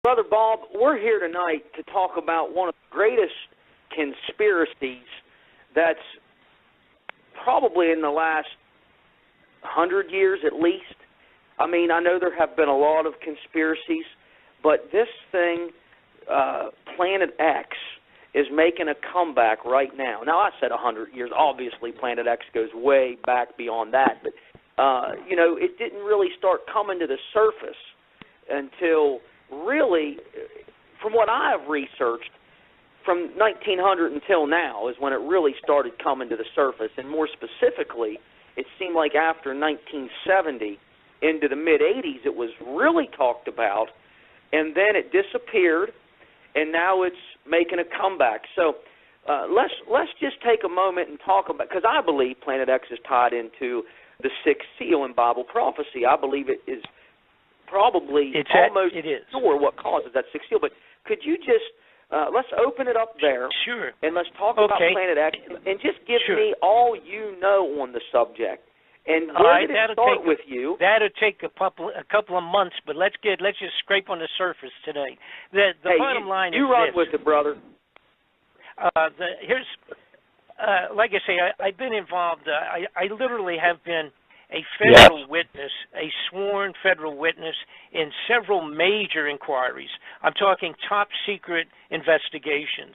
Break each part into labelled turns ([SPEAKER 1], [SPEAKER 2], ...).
[SPEAKER 1] Brother Bob, we're here tonight to talk about one of the greatest conspiracies that's probably in the last 100 years at least. I mean, I know there have been a lot of conspiracies, but this thing, Planet X, is making a comeback right now. Now, I said 100 years. Obviously, Planet X goes way back beyond that, but, you know, it didn't really start coming to the surface until really, from what I've researched, from 1900 until now is when it really started coming to the surface. And more specifically, it seemed like after 1970 into the mid-'80s it was really talked about, and then it disappeared, and now it's making a comeback. So let's just take a moment and talk about, because I believe Planet X is tied into the sixth seal in Bible prophecy. I believe it is probably almost sure what causes that sixth seal. But could you just, let's open it up there.
[SPEAKER 2] Sure.
[SPEAKER 1] And let's talk about Planet X, and just give me all you know on the subject. And where did it start with you? That'll
[SPEAKER 2] take a couple of months, but let's just scrape on the surface today. The bottom line is
[SPEAKER 1] you run with it, brother.
[SPEAKER 2] Here's, like I say, I've been involved. I literally have been a federal witness, a sworn federal witness in several major inquiries. I'm talking top secret investigations.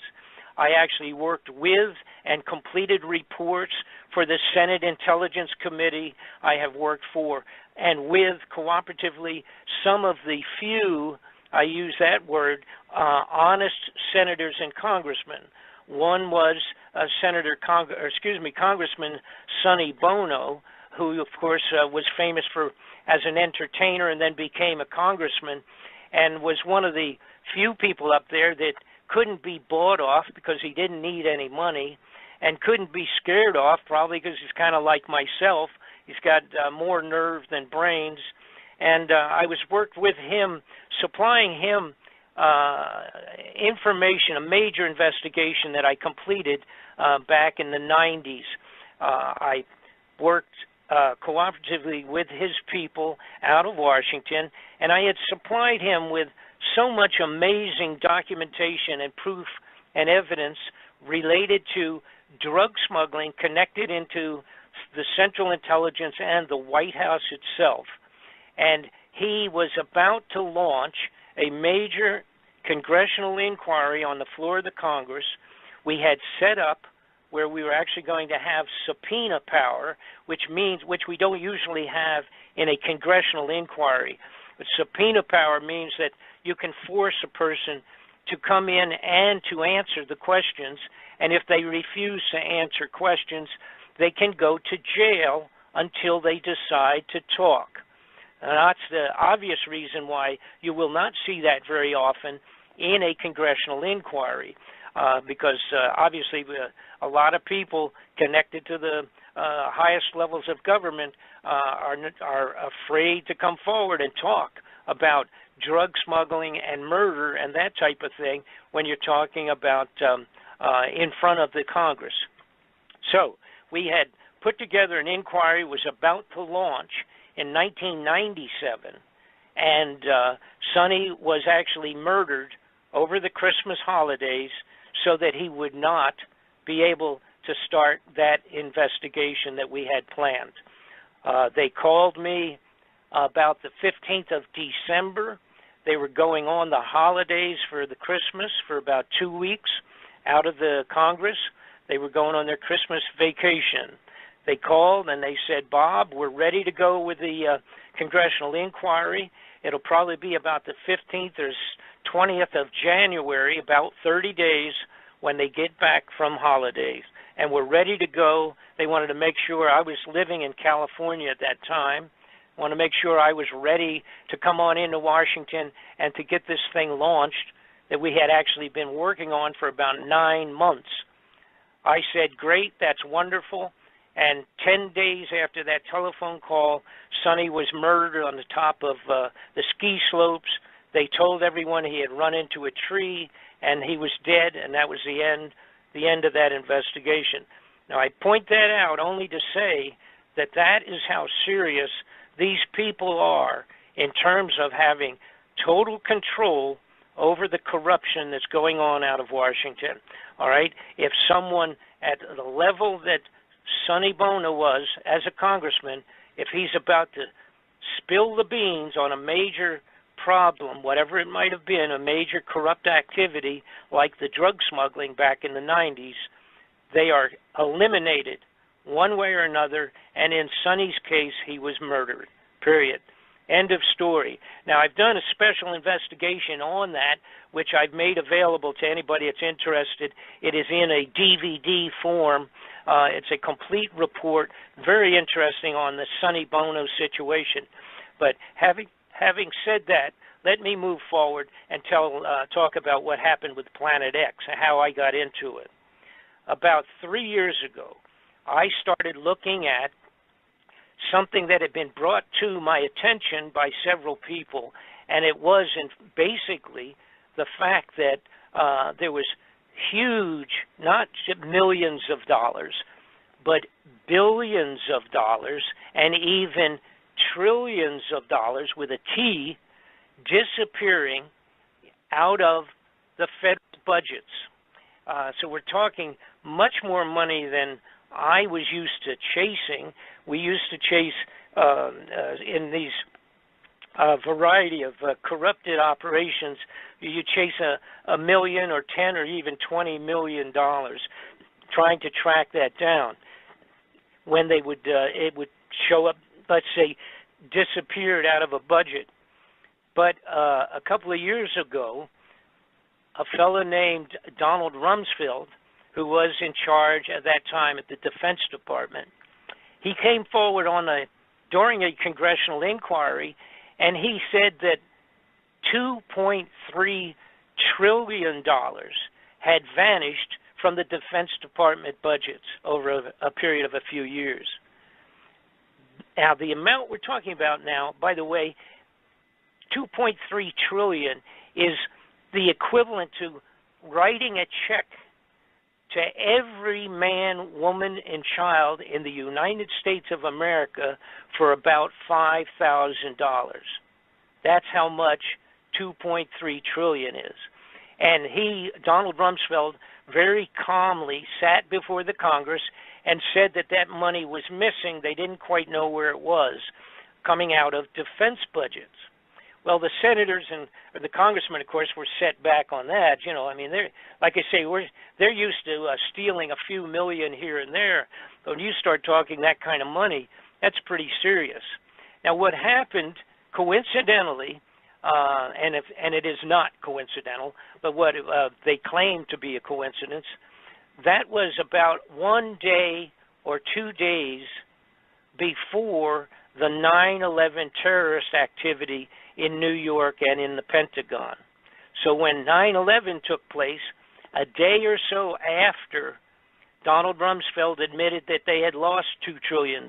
[SPEAKER 2] I actually worked with and completed reports for the Senate Intelligence Committee. I have worked for and with cooperatively some of the few, I use that word, honest senators and congressmen. One was Congressman Sonny Bono, who, of course, was famous as an entertainer and then became a congressman, and was one of the few people up there that couldn't be bought off because he didn't need any money, and couldn't be scared off, probably because he's kind of like myself. He's got more nerve than brains. And I worked with him, supplying him information, a major investigation that I completed back in the 90s. I worked cooperatively with his people out of Washington, and I had supplied him with so much amazing documentation and proof and evidence related to drug smuggling connected into the Central Intelligence and the White House itself. And he was about to launch a major congressional inquiry on the floor of the Congress. We had set up where we were actually going to have subpoena power, which we don't usually have in a congressional inquiry. But subpoena power means that you can force a person to come in and to answer the questions, and if they refuse to answer questions, they can go to jail until they decide to talk. And that's the obvious reason why you will not see that very often in a congressional inquiry, because obviously a lot of people connected to the highest levels of government are afraid to come forward and talk about drug smuggling and murder and that type of thing when you're talking about in front of the Congress. So we had put together an inquiry, was about to launch in 1997, and Sonny was actually murdered over the Christmas holidays so that he would not be able to start that investigation that we had planned. They called me about the 15th of December. They were going on the holidays for the Christmas for about 2 weeks out of the Congress. They were going on their Christmas vacation. They called and they said, Bob, we're ready to go with the congressional inquiry. It'll probably be about the 15th or 20th of January, about 30 days when they get back from holidays. And we're ready to go. They wanted to make sure I was living in California at that time. Want to make sure I was ready to come on into Washington and to get this thing launched that we had actually been working on for about 9 months. I said, great, that's wonderful. And 10 days after that telephone call, Sonny was murdered on the top of the ski slopes. They told everyone he had run into a tree and he was dead, and that was the end of that investigation. Now, I point that out only to say that that is how serious these people are in terms of having total control over the corruption that's going on out of Washington. All right? If someone at the level that Sonny Bono was as a congressman, if he's about to spill the beans on a major problem, whatever it might have been, a major corrupt activity like the drug smuggling back in the 90s, they are eliminated one way or another, and in Sonny's case, he was murdered, period. End of story. Now, I've done a special investigation on that, which I've made available to anybody that's interested. It is in a DVD form. It's a complete report, very interesting on the Sonny Bono situation. But having said that, let me move forward and talk about what happened with Planet X and how I got into it. About 3 years ago, I started looking at something that had been brought to my attention by several people, and it was basically the fact that there was huge, not millions of dollars, but billions of dollars and even trillions of dollars with a T disappearing out of the federal budgets. So we're talking much more money than I was used to chasing. We used to chase in these variety of corrupted operations. You chase a million or 10 or even $20 million, trying to track that down. When they would, it would show up, let's say, disappeared out of a budget. But a couple of years ago, a fellow named Donald Rumsfeld, who was in charge at that time at the Defense Department, he came forward during a congressional inquiry, and he said that $2.3 trillion had vanished from the Defense Department budgets over a period of a few years. Now, the amount we're talking about now, by the way, 2.3 trillion is the equivalent to writing a check to every man, woman, and child in the United States of America for about $5,000. That's how much 2.3 trillion is. And Donald Rumsfeld, very calmly sat before the Congress and said that that money was missing. They didn't quite know where it was, coming out of defense budgets. Well, the senators and the congressmen, of course, were set back on that. You know, I mean, they're, like I say, they're used to stealing a few million here and there. But when you start talking that kind of money, that's pretty serious. Now, what happened, coincidentally, and it is not coincidental, but what they claim to be a coincidence, that was about 1 day or 2 days before the 9/11 terrorist activity in New York and in the Pentagon. So when 9/11 took place, a day or so after Donald Rumsfeld admitted that they had lost $2 trillion,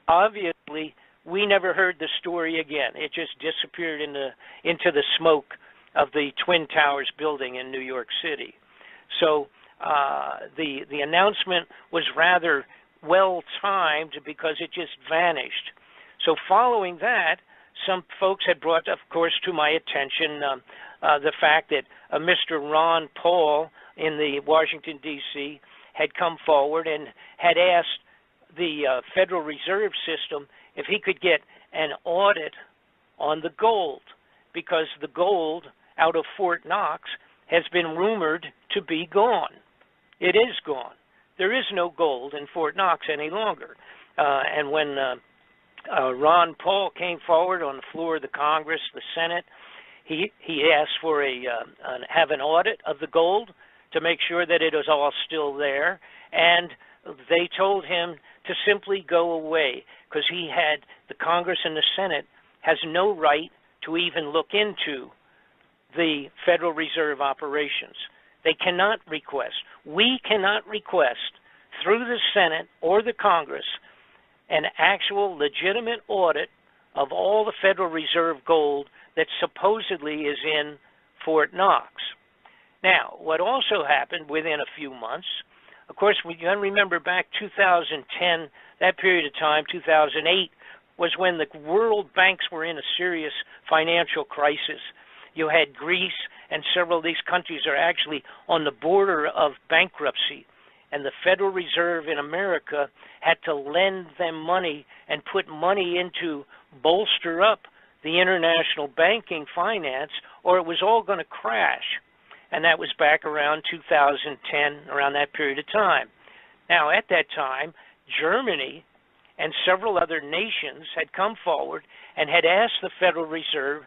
[SPEAKER 2] obviously we never heard the story again. It just disappeared into the smoke of the Twin Towers building in New York City. So the announcement was rather well-timed because it just vanished. So following that, some folks had brought, of course, to my attention the fact that Mr. Ron Paul in the Washington, D.C., had come forward and had asked the Federal Reserve System if he could get an audit on the gold, because the gold out of Fort Knox has been rumored to be gone. It is gone. There is no gold in Fort Knox any longer. And when Ron Paul came forward on the floor of the Congress, the Senate, he asked for have an audit of the gold to make sure that it was all still there, and they told him to simply go away because the Congress and the Senate has no right to even look into the Federal Reserve operations. They cannot request. We cannot request through the Senate or the Congress an actual legitimate audit of all the Federal Reserve gold that supposedly is in Fort Knox. Now, what also happened within a few months, of course, we can remember back 2010, that period of time, 2008, was when the world banks were in a serious financial crisis. You had Greece, and several of these countries are actually on the border of bankruptcy. And the Federal Reserve in America had to lend them money and put money into bolster up the international banking finance, or it was all going to crash. And that was back around 2010, around that period of time. Now, at that time, Germany and several other nations had come forward and had asked the Federal Reserve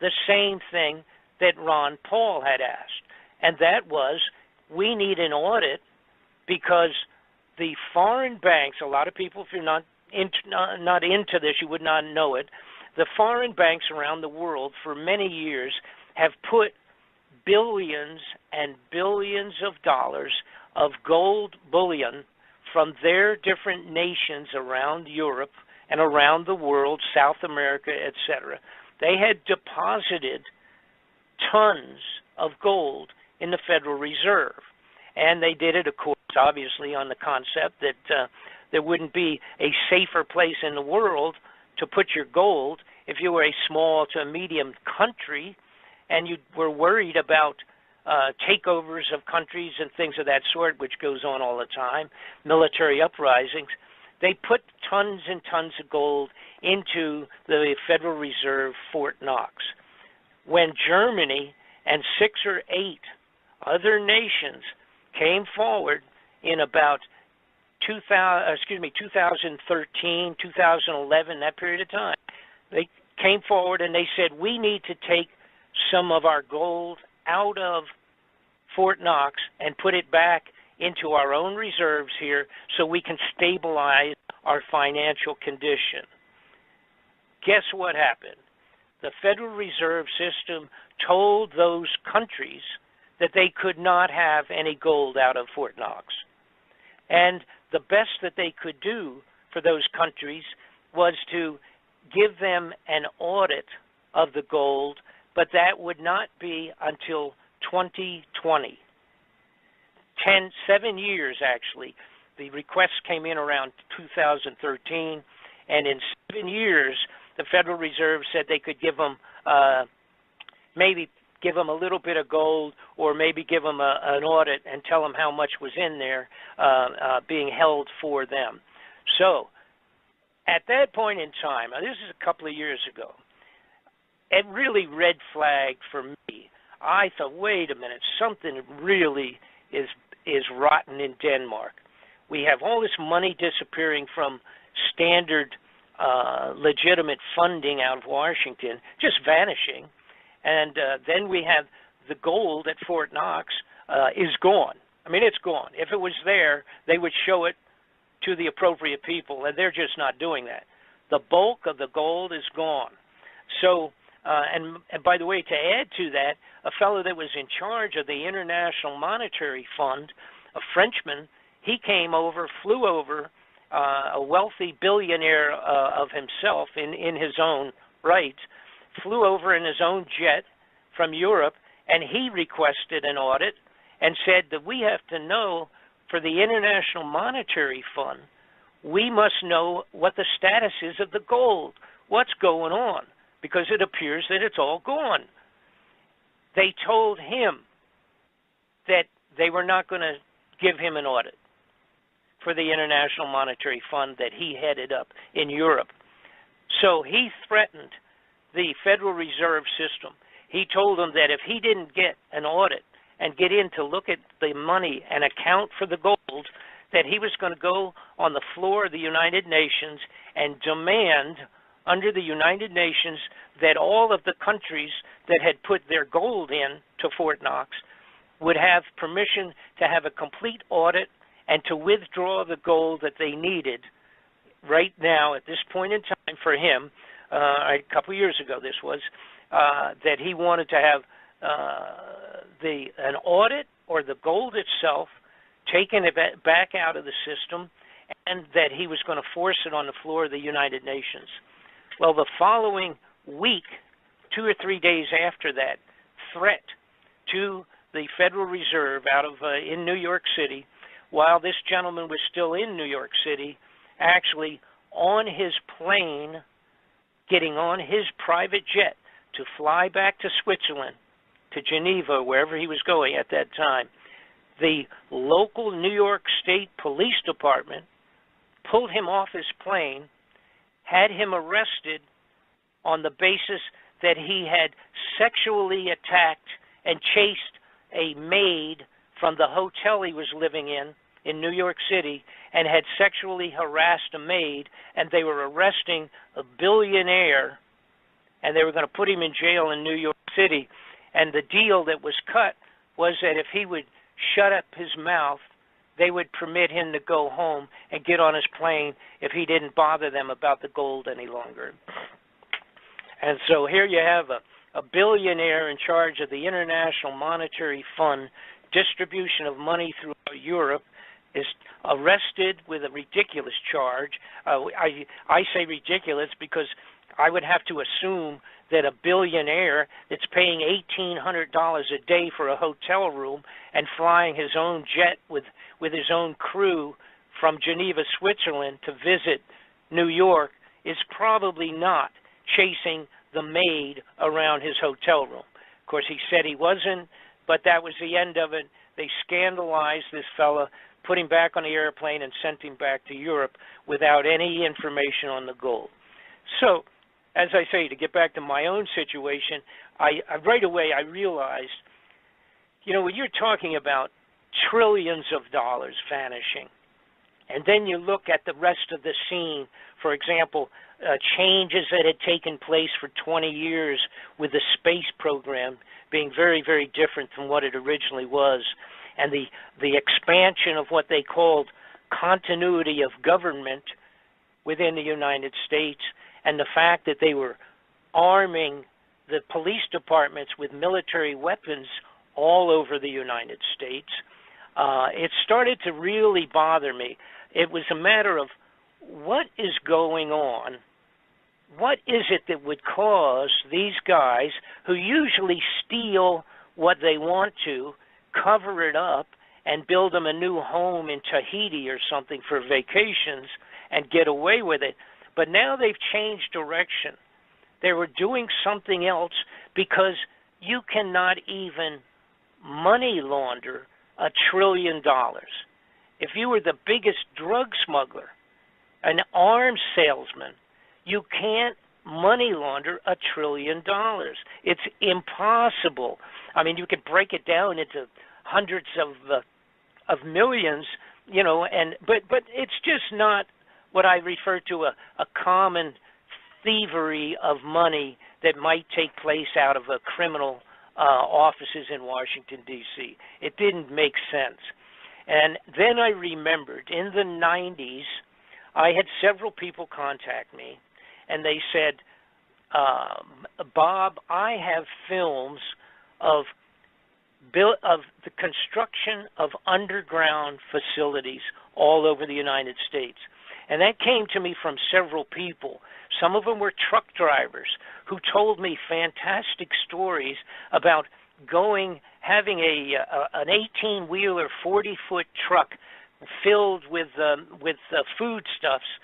[SPEAKER 2] the same thing that Ron Paul had asked, and that was, we need an audit because the foreign banks, a lot of people, if you're not into this, you would not know it, the foreign banks around the world for many years have put billions and billions of dollars of gold bullion from their different nations around Europe and around the world, South America, etc. They had deposited tons of gold in the Federal Reserve. And they did it, of course, obviously on the concept that there wouldn't be a safer place in the world to put your gold if you were a small to a medium country and you were worried about takeovers of countries and things of that sort, which goes on all the time, military uprisings. They put tons and tons of gold into the Federal Reserve Fort Knox. When Germany and 6 or 8 other nations came forward in about 2013, 2011, that period of time, they came forward and they said, we need to take some of our gold out of Fort Knox and put it back into our own reserves here so we can stabilize our financial condition. Guess what happened? The Federal Reserve System told those countries that they could not have any gold out of Fort Knox. And the best that they could do for those countries was to give them an audit of the gold, but that would not be until 2020. 7 years, actually. The requests came in around 2013, and in 7 years, the Federal Reserve said they could give them maybe give them a little bit of gold, or maybe give them an audit and tell them how much was in there being held for them. So at that point in time, now this is a couple of years ago, it really red flagged for me. I thought, wait a minute, something really is rotten in Denmark. We have all this money disappearing from standard legitimate funding out of Washington, just vanishing. And then we have the gold at Fort Knox is gone. I mean, it's gone. If it was there, they would show it to the appropriate people, and they're just not doing that. The bulk of the gold is gone. So, and by the way, to add to that, a fellow that was in charge of the International Monetary Fund, a Frenchman, he came over, flew over, a wealthy billionaire of himself in his own right, flew over in his own jet from Europe, and he requested an audit and said that we have to know, for the International Monetary Fund, we must know what the status is of the gold, what's going on, because it appears that it's all gone. They told him that they were not going to give him an audit for the International Monetary Fund that he headed up in Europe. So he threatened the Federal Reserve System. He told them that if he didn't get an audit and get in to look at the money and account for the gold, that he was going to go on the floor of the United Nations and demand under the United Nations that all of the countries that had put their gold in to Fort Knox would have permission to have a complete audit and to withdraw the gold that they needed right now at this point in time for him. A couple years ago this was, that he wanted to have an audit or the gold itself taken back out of the system, and that he was going to force it on the floor of the United Nations. Well, the following week, 2 or 3 days after that threat to the Federal Reserve out of in New York City, while this gentleman was still in New York City, actually on his plane, getting on his private jet to fly back to Switzerland, to Geneva, wherever he was going at that time, the local New York State Police Department pulled him off his plane, had him arrested on the basis that he had sexually attacked and chased a maid from the hotel he was living in New York City, and had sexually harassed a maid, and they were arresting a billionaire, and they were going to put him in jail in New York City. And the deal that was cut was that if he would shut up his mouth, they would permit him to go home and get on his plane if he didn't bother them about the gold any longer. And so here you have a billionaire in charge of the International Monetary Fund, distribution of money throughout Europe, is arrested with a ridiculous charge. I say ridiculous because I would have to assume that a billionaire that's paying $1,800 a day for a hotel room and flying his own jet with his own crew from Geneva, Switzerland to visit New York is probably not chasing the maid around his hotel room. Of course, he said he wasn't, but that was the end of it. They scandalized this fella, put him back on the airplane, and sent him back to Europe without any information on the gold. So, as I say, to get back to my own situation, I right away I realized, when you're talking about trillions of dollars vanishing, and then you look at the rest of the scene, for example, changes that had taken place for 20 years with the space program being very, very different from what it originally was, and the expansion of what they called continuity of government within the United States, and the fact that they were arming the police departments with military weapons all over the United States, it started to really bother me. It was a matter of what is going on? What is it that would cause these guys, who usually steal what they want to, cover it up, and build them a new home in Tahiti or something for vacations and get away with it? But now they've changed direction. They were doing something else, because you cannot even money launder $1 trillion. If you were the biggest drug smuggler, an arms salesman, you can't money launder $1 trillion. It's impossible. I mean, you could break it down into hundreds of millions, but it's just not what I refer to a common thievery of money that might take place out of a criminal offices in Washington, D.C. It didn't make sense. And then I remembered in the 90s, I had several people contact me, and they said, Bob, I have films of the construction of underground facilities all over the United States. And that came to me from several people. Some of them were truck drivers who told me fantastic stories about having an 18-wheeler, 40-foot truck filled with foodstuffs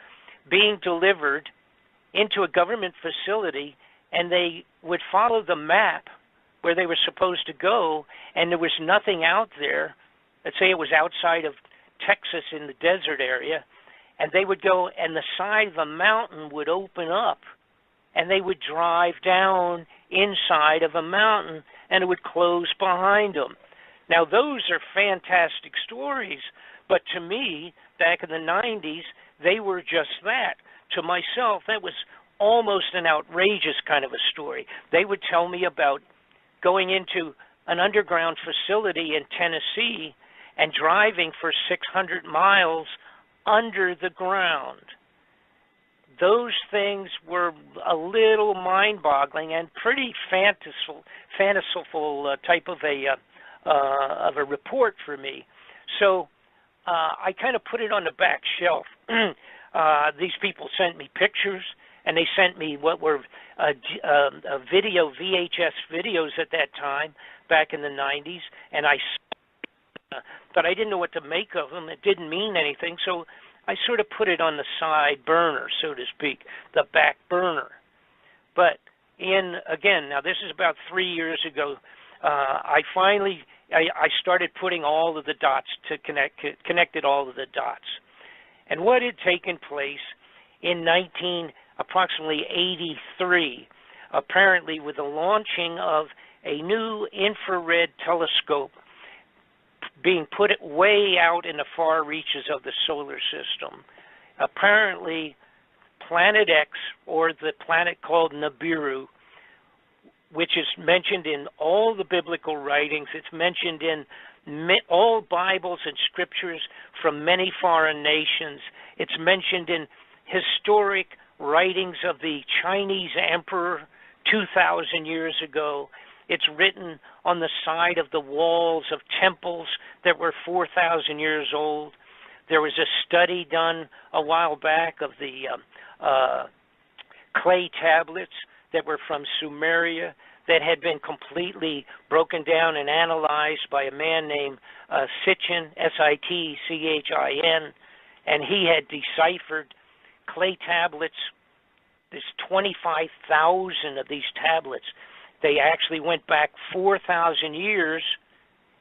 [SPEAKER 2] being delivered into a government facility, and they would follow the map where they were supposed to go, and there was nothing out there. Let's say it was outside of Texas in the desert area, and they would go, and the side of a mountain would open up, and they would drive down inside of a mountain, and it would close behind them. Now, those are fantastic stories, but to me, back in the 90s, they were just that. To myself, that was almost an outrageous kind of a story. They would tell me about going into an underground facility in Tennessee and driving for 600 miles under the ground. Those things were a little mind-boggling and pretty fanciful type of a report for me. So I kind of put it on the back shelf. These people sent me pictures, and they sent me what were VHS videos at that time, back in the 90s, and but I didn't know what to make of them. It didn't mean anything, so I sort of put it on the side burner, so to speak, the back burner. But again, now this is about 3 years ago, I started putting all of the dots connected all of the dots. And what had taken place in approximately 83, apparently with the launching of a new infrared telescope being put way out in the far reaches of the solar system. Apparently, Planet X, or the planet called Nibiru, which is mentioned in all the biblical writings, it's mentioned in all Bibles and scriptures from many foreign nations. It's mentioned in historic writings of the Chinese emperor 2,000 years ago. It's written on the side of the walls of temples that were 4,000 years old. There was a study done a while back of the clay tablets that were from Sumeria that had been completely broken down and analyzed by a man named Sitchin, S-I-T-C-H-I-N, and he had deciphered clay tablets. There's 25,000 of these tablets. They actually went back 4,000 years,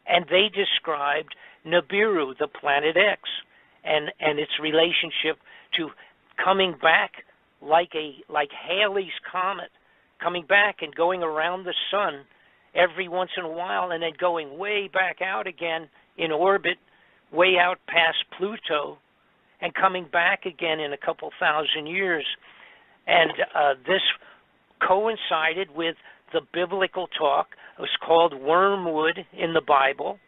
[SPEAKER 2] and they described Nibiru, the planet X, and its relationship to coming back like Halley's Comet, coming back and going around the sun every once in a while and then going way back out again in orbit, way out past Pluto, and coming back again in a couple thousand years. And this coincided with the biblical talk. It was called wormwood in the Bible,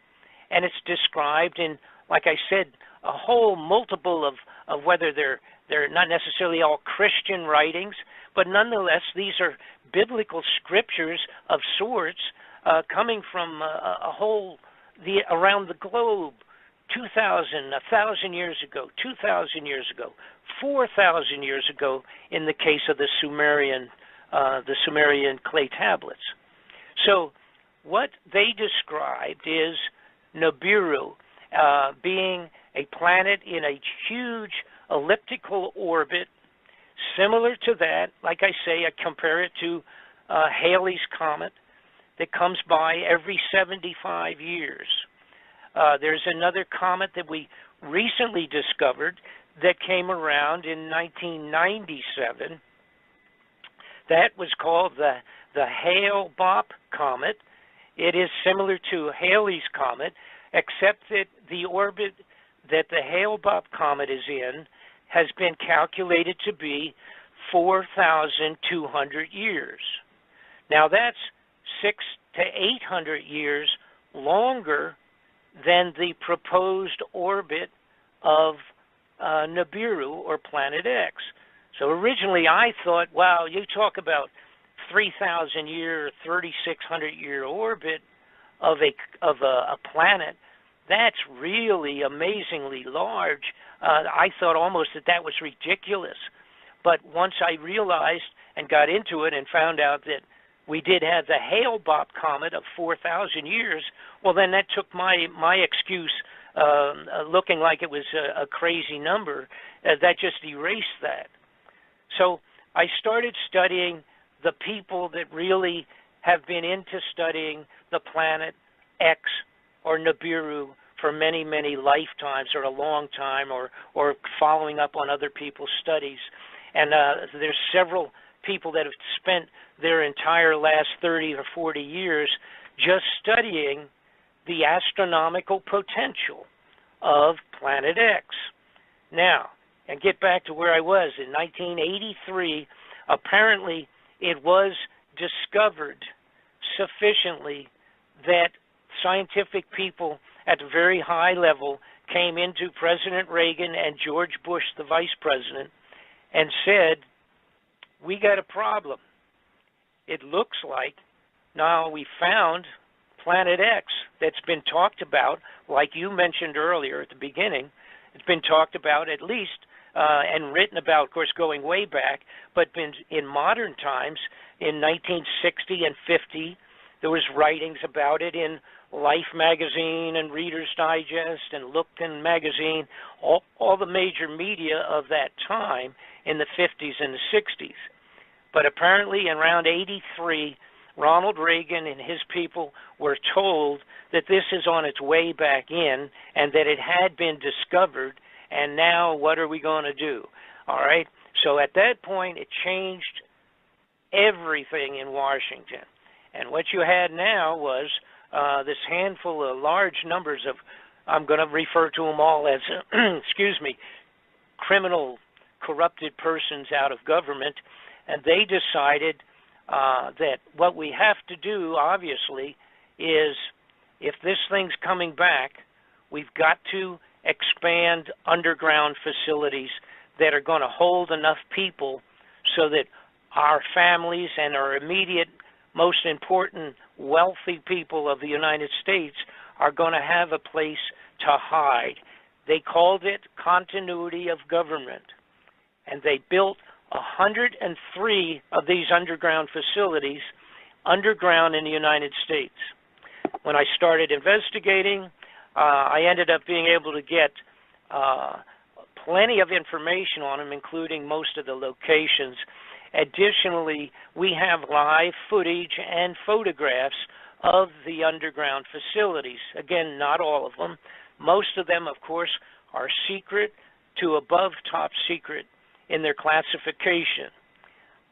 [SPEAKER 2] and it's described in, like I said, a whole multiple of whether they're not necessarily all Christian writings, but nonetheless these are biblical scriptures of sorts coming from around the globe. 2,000, 1,000 years ago, 2,000 years ago, 4,000 years ago in the case of the Sumerian clay tablets. So what they described is Nibiru being a planet in a huge elliptical orbit, similar to that. Like I say, I compare it to Halley's Comet that comes by every 75 years. There's another comet that we recently discovered that came around in 1997. That was called the Hale-Bopp Comet. It is similar to Halley's Comet, except that the orbit that the Hale-Bopp Comet is in has been calculated to be 4,200 years. Now that's 600 to 800 years longer than the proposed orbit of Nibiru, or Planet X. So originally I thought, wow, you talk about 3,000 year, 3,600 year orbit of a planet. That's really amazingly large. I thought almost that was ridiculous. But once I realized and got into it and found out that we did have the Hale-Bopp Comet of 4,000 years, well, then that took my excuse, looking like it was a crazy number, that just erased that. So I started studying the people that really have been into studying the planet X or Nibiru for many, many lifetimes, or a long time, or following up on other people's studies. And there's several people that have spent their entire last 30 or 40 years just studying the astronomical potential of Planet X. Now, and get back to where I was, in 1983, apparently it was discovered sufficiently that scientific people at a very high level came into President Reagan and George Bush, the vice president, and said, we got a problem. It looks like now we found Planet X that's been talked about, like you mentioned earlier at the beginning. It's been talked about at least and written about, of course, going way back, but been in modern times. In 1960 and 50, there was writings about it in Life magazine and Reader's Digest and Lookton magazine, all the major media of that time in the 50s and the 60s. But apparently in around 83, Ronald Reagan and his people were told that this is on its way back in and that it had been discovered, and now what are we going to do? All right? So at that point, it changed everything in Washington. And what you had now was this handful of large numbers of, I'm going to refer to them all as, excuse me, criminal, corrupted persons out of government, and they decided that what we have to do, obviously, is if this thing's coming back, we've got to expand underground facilities that are going to hold enough people so that our families and our immediate, most important, wealthy people of the United States are going to have a place to hide. They called it continuity of government, and they built 103 of these underground facilities underground in the United States. When I started investigating, I ended up being able to get plenty of information on them, including most of the locations. Additionally, we have live footage and photographs of the underground facilities. Again, not all of them. Most of them, of course, are secret to above top secret in their classification.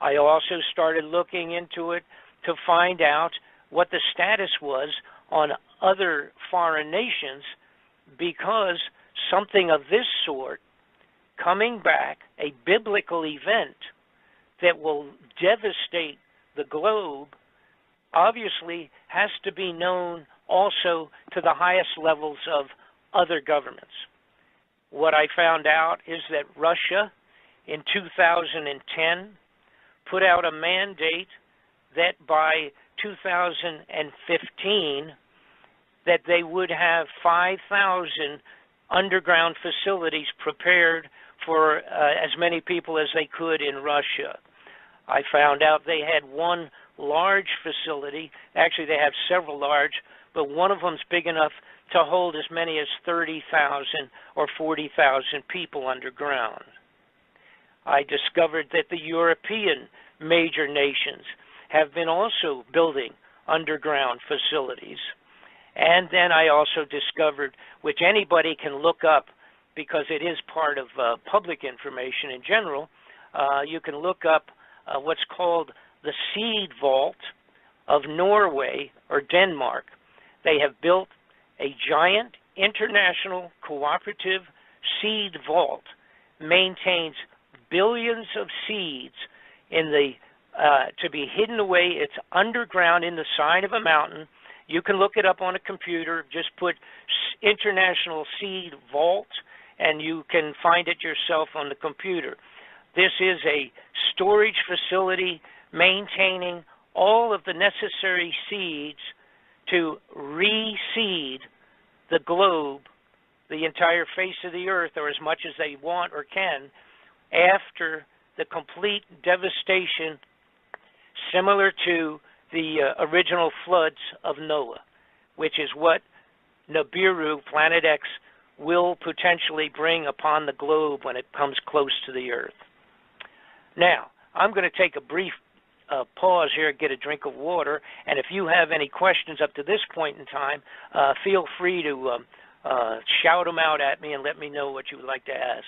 [SPEAKER 2] I also started looking into it to find out what the status was on other foreign nations, because something of this sort, coming back, a biblical event that will devastate the globe, obviously has to be known also to the highest levels of other governments. What I found out is that Russia in 2010 put out a mandate that by 2015 that they would have 5,000 underground facilities prepared for as many people as they could in Russia. I found out they had one large facility. Actually, they have several large, but one of them's big enough to hold as many as 30,000 or 40,000 people underground. I discovered that the European major nations have been also building underground facilities. And then I also discovered, which anybody can look up because it is part of public information in general, you can look up what's called the Seed Vault of Norway or Denmark. They have built a giant international cooperative seed vault, maintains billions of seeds in the to be hidden away. It's underground in the side of a mountain. You can look it up on a computer. Just put International Seed Vault, and you can find it yourself on the computer. This is a storage facility maintaining all of the necessary seeds to reseed the globe, the entire face of the earth, or as much as they want or can, after the complete devastation similar to the original floods of Noah, which is what Nibiru, Planet X, will potentially bring upon the globe when it comes close to the earth. Now, I'm going to take a brief pause here, get a drink of water, and if you have any questions up to this point in time, feel free to shout them out at me and let me know what you would like to ask.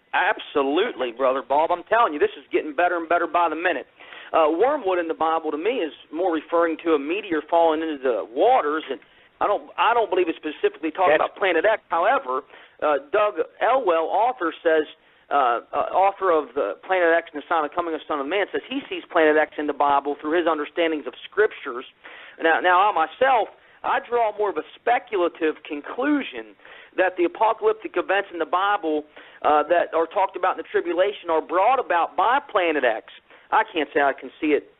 [SPEAKER 1] Absolutely, Brother Bob. I'm telling you, this is getting better and better by the minute. Wormwood in the Bible, to me, is more referring to a meteor falling into the waters, and I don't believe it's specifically talking about Planet X. However, Doug Elwell, author, says, author of the Planet X and the Sign of the Coming of the Son of Man, says he sees Planet X in the Bible through his understandings of Scriptures. Now I myself, I draw more of a speculative conclusion that the apocalyptic events in the Bible that are talked about in the tribulation are brought about by Planet X. I can't say I can see it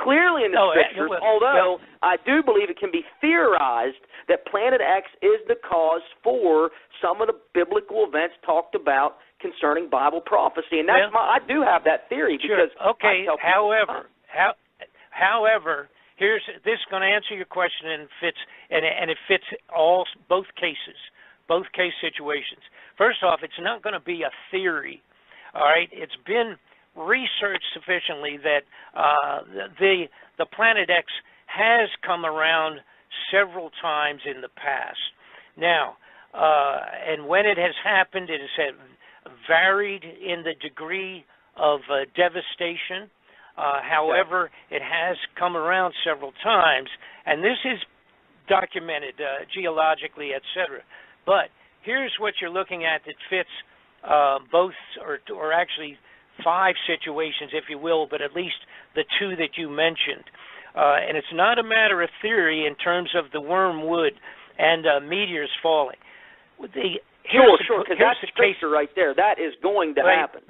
[SPEAKER 1] clearly in the Scriptures, although I do believe it can be theorized that Planet X is the cause for some of the biblical events talked about concerning Bible prophecy. And that's I do have that theory.
[SPEAKER 2] Sure.
[SPEAKER 1] Because
[SPEAKER 2] okay, however, this is going to answer your question, and it fits both cases, both case situations. First off, it's not going to be a theory. All right, it's been researched sufficiently that the Planet X has come around several times in the past. Now, and when it has happened, it has varied in the degree of devastation. However, it has come around several times, and this is documented geologically, etc. But here's what you're looking at that fits both, or actually 5 situations, if you will, but at least the 2 that you mentioned. And it's not a matter of theory in terms of the wormwood and meteors falling.
[SPEAKER 1] Sure, because that's the picture right there. That is going to happen.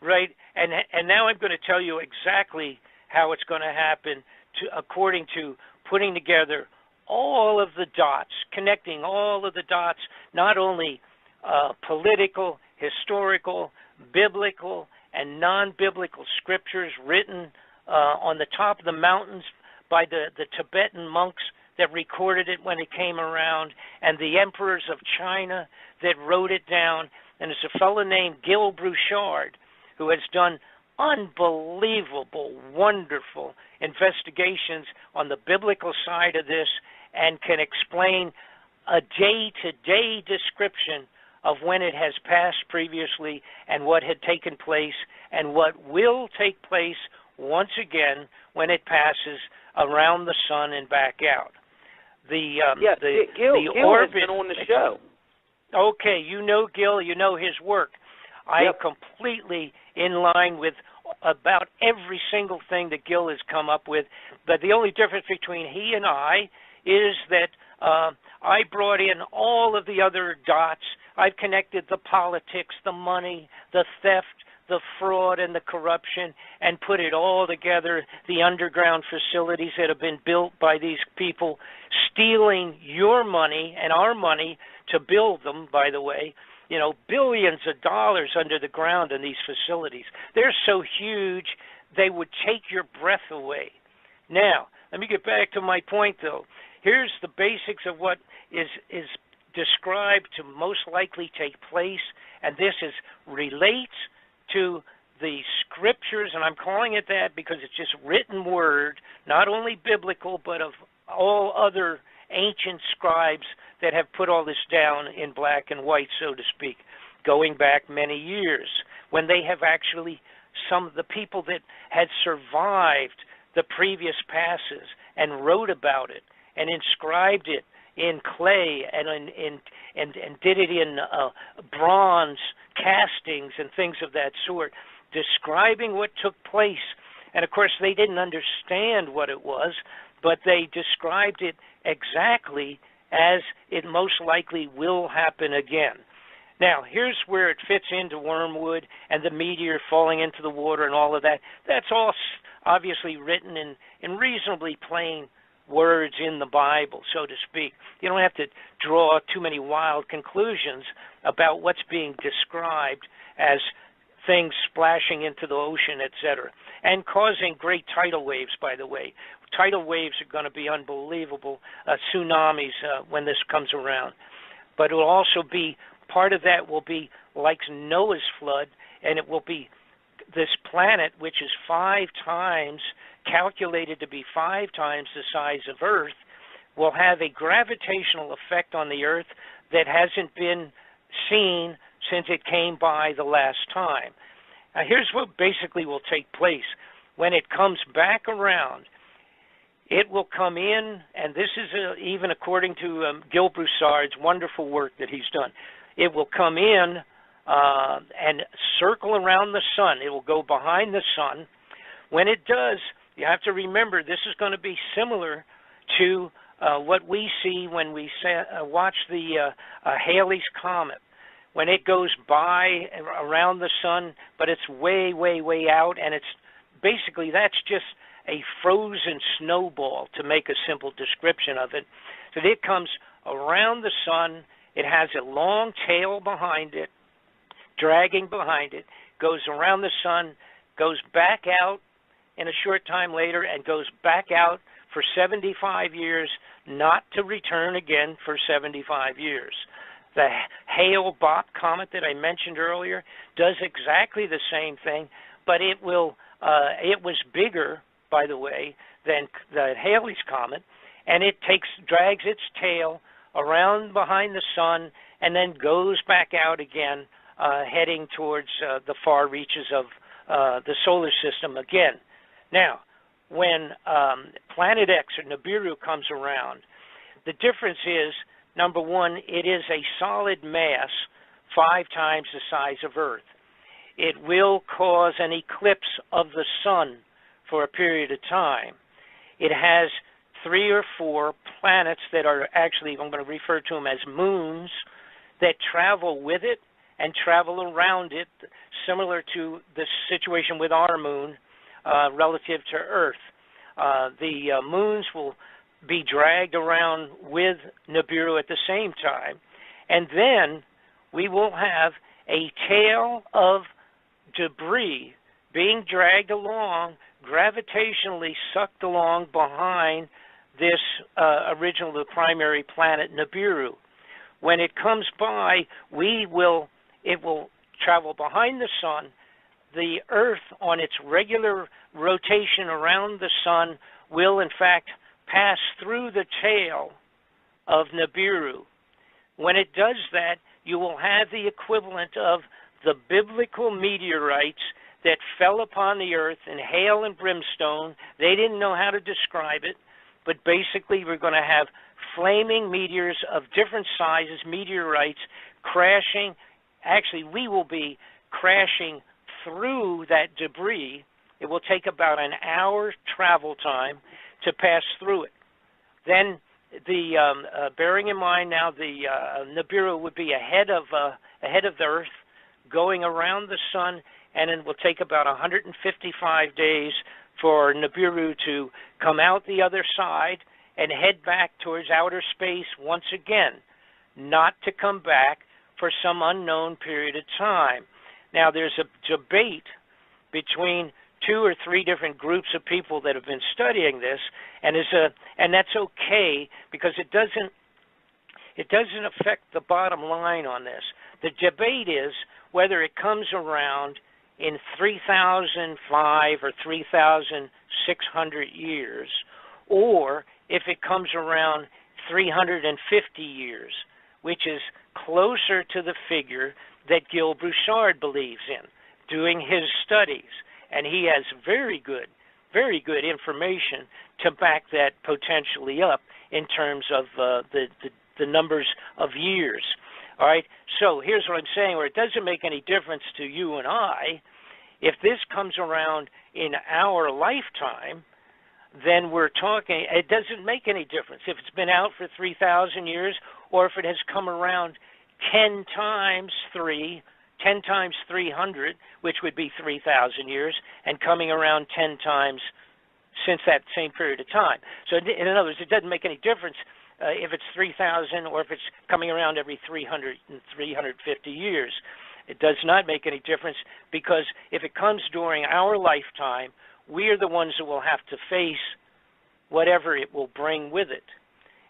[SPEAKER 2] Right. And now I'm going to tell you exactly how it's going to happen according to putting together all of the dots, connecting all of the dots, not only political, historical, biblical, and non-biblical scriptures written on the top of the mountains by the Tibetan monks that recorded it when it came around, and the emperors of China that wrote it down. And there's a fellow named Gil Brouchard who has done unbelievable, wonderful investigations on the biblical side of this and can explain a day-to-day description of when it has passed previously and what had taken place and what will take place once again when it passes around the sun and back out.
[SPEAKER 1] Gil
[SPEAKER 2] orbit
[SPEAKER 1] has been on the show.
[SPEAKER 2] Okay, you know Gil, you know his work. I am completely in line with about every single thing that Gil has come up with, but the only difference between he and I is that I brought in all of the other dots. I've connected the politics, the money, the theft, the fraud, and the corruption, and put it all together, the underground facilities that have been built by these people, stealing your money and our money to build them, by the way. You know, billions of dollars under the ground in these facilities. They're so huge, they would take your breath away. Now, let me get back to my point, though. Here's the basics of what is described to most likely take place, and this relates to the scriptures, and I'm calling it that because it's just written word, not only biblical, but of all other ancient scribes that have put all this down in black and white, so to speak, going back many years, when they have actually, some of the people that had survived the previous passes and wrote about it and inscribed it in clay and did it in bronze castings and things of that sort, describing what took place. And of course, they didn't understand what it was, but they described it exactly as it most likely will happen again. Now, here's where it fits into wormwood and the meteor falling into the water and all of that. That's all obviously written in reasonably plain words in the Bible, so to speak. You don't have to draw too many wild conclusions about what's being described as things splashing into the ocean, etc., and causing great tidal waves, by the way. Tidal waves are going to be unbelievable, tsunamis when this comes around. But it will also be, part of that will be like Noah's flood, and it will be this planet, which is 5 times, calculated to be 5 times the size of Earth, will have a gravitational effect on the Earth that hasn't been seen since it came by the last time. Now, here's what basically will take place. When it comes back around, it will come in, and this is even according to Gil Brouchard's wonderful work that he's done. It will come in and circle around the sun. It will go behind the sun. When it does, you have to remember this is going to be similar to what we see when we watch the Halley's Comet. When it goes by around the sun, but it's way, way, way out, and it's basically, that's just a frozen snowball, to make a simple description of it. So it comes around the sun, it has a long tail behind it, dragging behind it, goes around the sun, goes back out in a short time later, and goes back out for 75 years, not to return again for 75 years. The Hale-Bopp comet that I mentioned earlier does exactly the same thing, but it was bigger, by the way, than the Halley's Comet, and it drags its tail around behind the sun and then goes back out again, heading towards the far reaches of the solar system again. Now, when Planet X or Nibiru comes around, the difference is, number one, it is a solid mass 5 times the size of Earth. It will cause an eclipse of the sun for a period of time. It has 3 or 4 planets that are actually, I'm going to refer to them as moons, that travel with it and travel around it, similar to the situation with our moon relative to Earth. The moons will be dragged around with Nibiru at the same time, and then we will have a tail of debris being dragged along, gravitationally sucked along behind this the primary planet Nibiru. When it comes by, it will travel behind the sun. The Earth, on its regular rotation around the sun, will in fact pass through the tail of Nibiru. When it does that, you will have the equivalent of the biblical meteorites that fell upon the earth in hail and brimstone. They didn't know how to describe it, but basically we're going to have flaming meteors of different sizes, meteorites, crashing. Actually, we will be crashing through that debris. It will take about an hour travel time to pass through it. Then, bearing in mind now the Nibiru would be ahead of the Earth, going around the sun, and it will take about 155 days for Nibiru to come out the other side and head back towards outer space once again, not to come back for some unknown period of time. Now, there's a debate between 2 or 3 different groups of people that have been studying this, and that's okay, because it doesn't affect the bottom line on this. The debate is whether it comes around in 3,005 or 3,600 years, or if it comes around 350 years, which is closer to the figure that Gil Broussard believes in, doing his studies. And he has very good information to back that potentially up in terms of the numbers of years. All right, so here's what I'm saying, where it doesn't make any difference to you and I. If this comes around in our lifetime, then we're talking, it doesn't make any difference if it's been out for 3,000 years or if it has come around 10 times 300, which would be 3,000 years, and coming around 10 times since that same period of time. So in other words, it doesn't make any difference if it's 3,000 or if it's coming around every 300 and 350 years. It does not make any difference, because if it comes during our lifetime, we are the ones that will have to face whatever it will bring with it.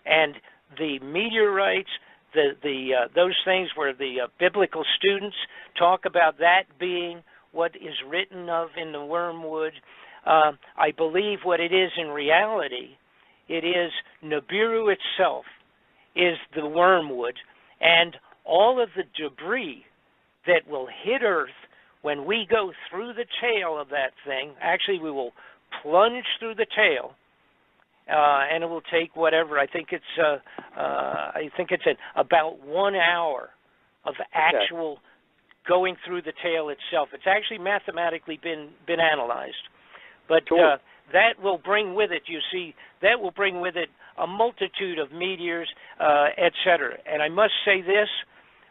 [SPEAKER 2] And the meteorites, those things where the biblical students talk about that being what is written of in the wormwood, I believe what it is in reality, it is Nibiru itself is the wormwood, and all of the debris that will hit Earth when we go through the tail of that thing. Actually, we will plunge through the tail, and it will take whatever. I think it's about 1 hour of actual going through the tail itself. It's actually mathematically been analyzed, but
[SPEAKER 1] sure.
[SPEAKER 2] That will bring with it. You see, that will bring with it a multitude of meteors, etc. And I must say this: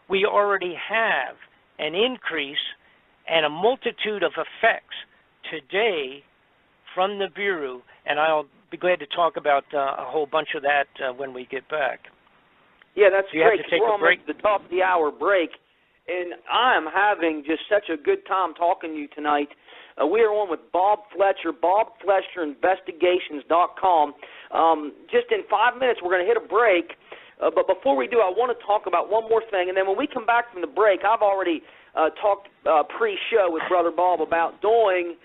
[SPEAKER 2] we already have an increase and a multitude of effects today from Nibiru, and I'll be glad to talk about a whole bunch of that when we get back.
[SPEAKER 1] Yeah, that's
[SPEAKER 2] great.
[SPEAKER 1] Have to take a break. The top of the hour break, and I'm having just such a good time talking to you tonight. We are on with Bob Fletcher, BobFletcherInvestigations.com. Just in 5 minutes, we're going to hit a break. But before we do, I want to talk about one more thing, and then when we come back from the break, I've already talked pre-show with Brother Bob about doing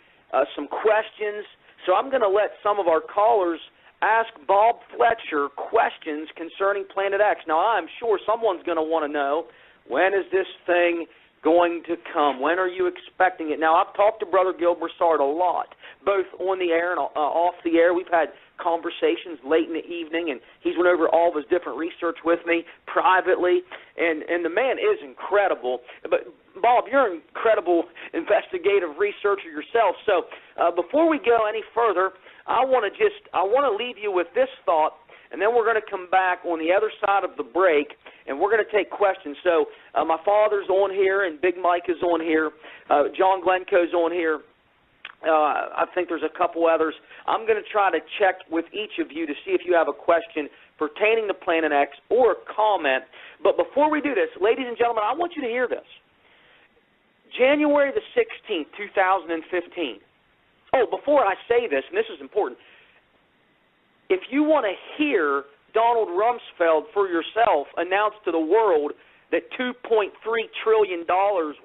[SPEAKER 1] some questions. So I'm going to let some of our callers ask Bob Fletcher questions concerning Planet X. Now, I'm sure someone's going to want to know, when is this thing going to come? When are you expecting it? Now, I've talked to Brother Gil Broussard a lot, both on the air and off the air. We've had conversations late in the evening, and he's went over all of his different research with me privately, and the man is incredible. But, Bob, you're an incredible investigative researcher yourself. So before we go any further, I want to leave you with this thought, and then we're going to come back on the other side of the break, and we're going to take questions. So my father's on here, and Big Mike is on here. John Glencoe's on here. I think there's a couple others. I'm going to try to check with each of you to see if you have a question pertaining to Planet X or a comment. But before we do this, ladies and gentlemen, I want you to hear this. January the 16th, 2015. Oh, before I say this, and this is important, if you want to hear Donald Rumsfeld for yourself announce to the world that $2.3 trillion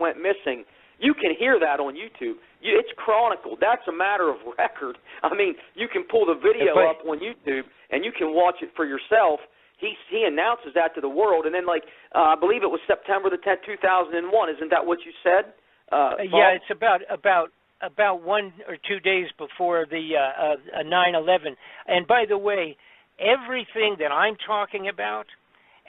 [SPEAKER 1] went missing, you can hear that on YouTube. It's chronicled. That's a matter of record. I mean, you can pull the video up on YouTube, and you can watch it for yourself. He announces that to the world, and then, I believe it was September the 10th, 2001. Isn't that what you said?
[SPEAKER 2] Yeah, it's about 1 or 2 days before the 9/11. And by the way, everything that I'm talking about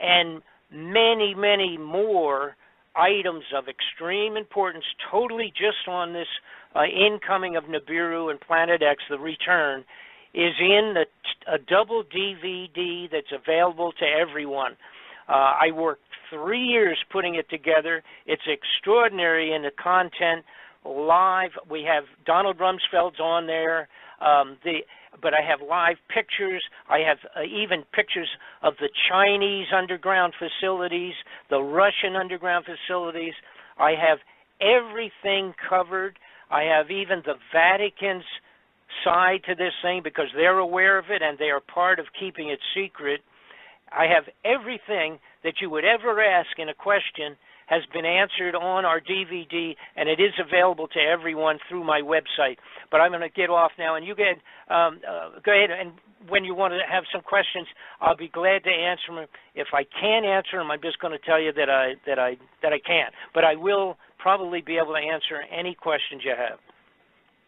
[SPEAKER 2] and many, many more items of extreme importance, totally just on this incoming of Nibiru and Planet X, the return, is in a double DVD that's available to everyone. I worked 3 years putting it together. It's extraordinary in the content. Live, we have Donald Rumsfeld's on there, but I have live pictures. I have even pictures of the Chinese underground facilities, the Russian underground facilities. I have everything covered. I have even the Vatican's side to this thing because they're aware of it and they are part of keeping it secret. I have everything that you would ever ask in a question has been answered on our DVD, and it is available to everyone through my website. But I'm going to get off now, and you go ahead, and when you want to have some questions, I'll be glad to answer them. If I can't answer them, I'm just going to tell you that I can't. But I will probably be able to answer any questions you have.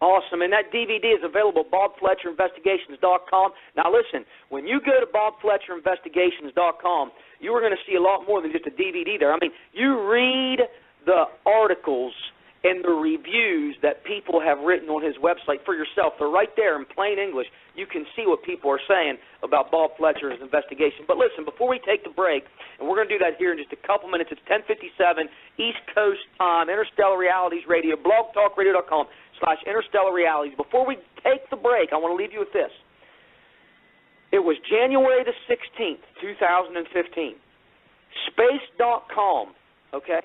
[SPEAKER 1] Awesome, and that DVD is available at BobFletcherInvestigations.com. Now listen, when you go to BobFletcherInvestigations.com, you are going to see a lot more than just a DVD there. I mean, you read the articles and the reviews that people have written on his website for yourself. They're right there in plain English. You can see what people are saying about Bob Fletcher's investigation. But listen, before we take the break, and we're going to do that here in just a couple minutes, it's 10:57 East Coast time, Interstellar Realities Radio, blogtalkradio.com/Interstellar Realities. Before we take the break, I want to leave you with this. It was January the 16th, 2015. Space.com, okay?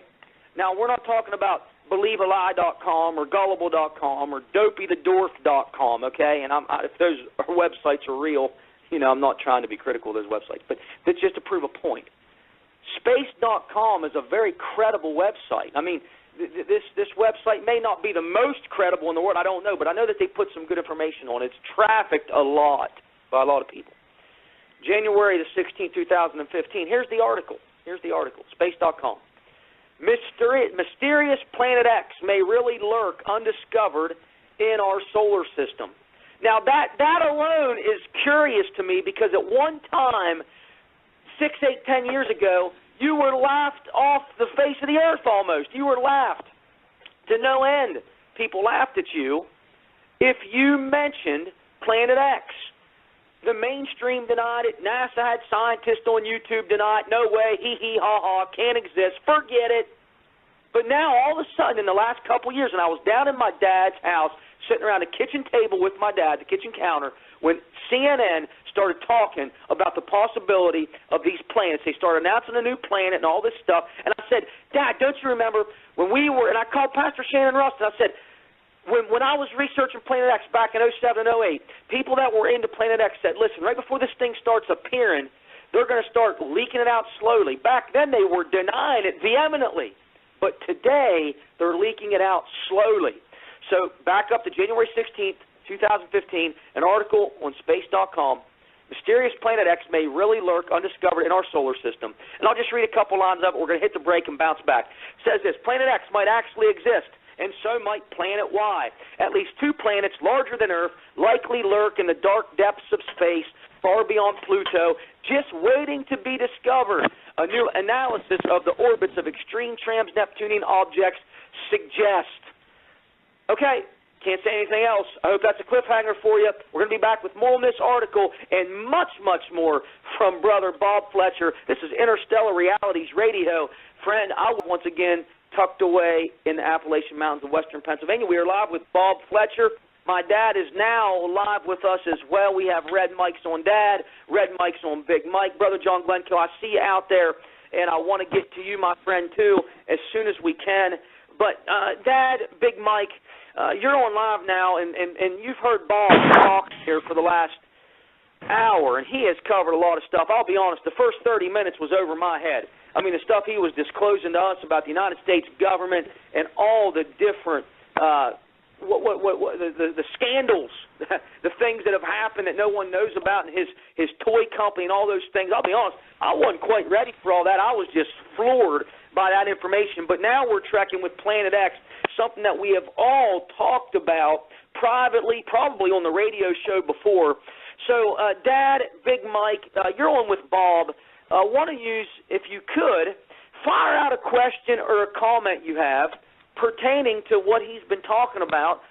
[SPEAKER 1] Now, we're not talking about BelieveAlie.com or Gullible.com or DopeyTheDwarf.com, okay? And if those websites are real, I'm not trying to be critical of those websites, but that's just to prove a point. Space.com is a very credible website. I mean, this website may not be the most credible in the world, I don't know, but I know that they put some good information on it. It's trafficked a lot by a lot of people. January the 16th, 2015. Here's the article. Space.com. Mysterious Planet X may really lurk undiscovered in our solar system. Now, that alone is curious to me because at one time, 6, 8, 10 years ago, you were laughed off the face of the earth almost. You were laughed to no end. People laughed at you if you mentioned Planet X. The mainstream denied it. NASA had scientists on YouTube deny it. No way, hee ha ha, can't exist, forget it. But now, all of a sudden, in the last couple years, and I was down in my dad's house, sitting around the kitchen table with my dad, the kitchen counter, when CNN started talking about the possibility of these planets. They started announcing a new planet and all this stuff. And I said, Dad, don't you remember when we were, and I called Pastor Shannon Rustin, I said, when I was researching Planet X back in 07, 08, people that were into Planet X said, listen, right before this thing starts appearing, they're going to start leaking it out slowly. Back then they were denying it vehemently, but today they're leaking it out slowly. So back up to January 16th, 2015, an article on space.com, mysterious planet X may really lurk undiscovered in our solar system. And I'll just read a couple lines of it. We're going to hit the break and bounce back. It says this: Planet X might actually exist, and so might Planet Y. At least two planets larger than Earth likely lurk in the dark depths of space, far beyond Pluto, just waiting to be discovered. A new analysis of the orbits of extreme trans-Neptunian objects suggests. Okay, can't say anything else. I hope that's a cliffhanger for you. We're going to be back with more on this article and much, much more from Brother Bob Fletcher. This is Interstellar Realities Radio. Friend, I was once again tucked away in the Appalachian Mountains of western Pennsylvania. We are live with Bob Fletcher. My dad is now live with us as well. We have red mics on Dad, red mics on Big Mike. Brother John Glencoe, I see you out there, and I want to get to you, my friend, too, as soon as we can. But, Dad, Big Mike, you're on live now, and you've heard Bob talk here for the last hour, and he has covered a lot of stuff. I'll be honest, the first 30 minutes was over my head. I mean, the stuff he was disclosing to us about the United States government and all the different the scandals, the things that have happened that no one knows about in his toy company and all those things. I'll be honest, I wasn't quite ready for all that. I was just floored by that information. But now we're trekking with Planet X, something that we have all talked about privately, probably on the radio show before. So, Dad, Big Mike, you're on with Bob. Want to use, if you could, fire out a question or a comment you have pertaining to what he's been talking about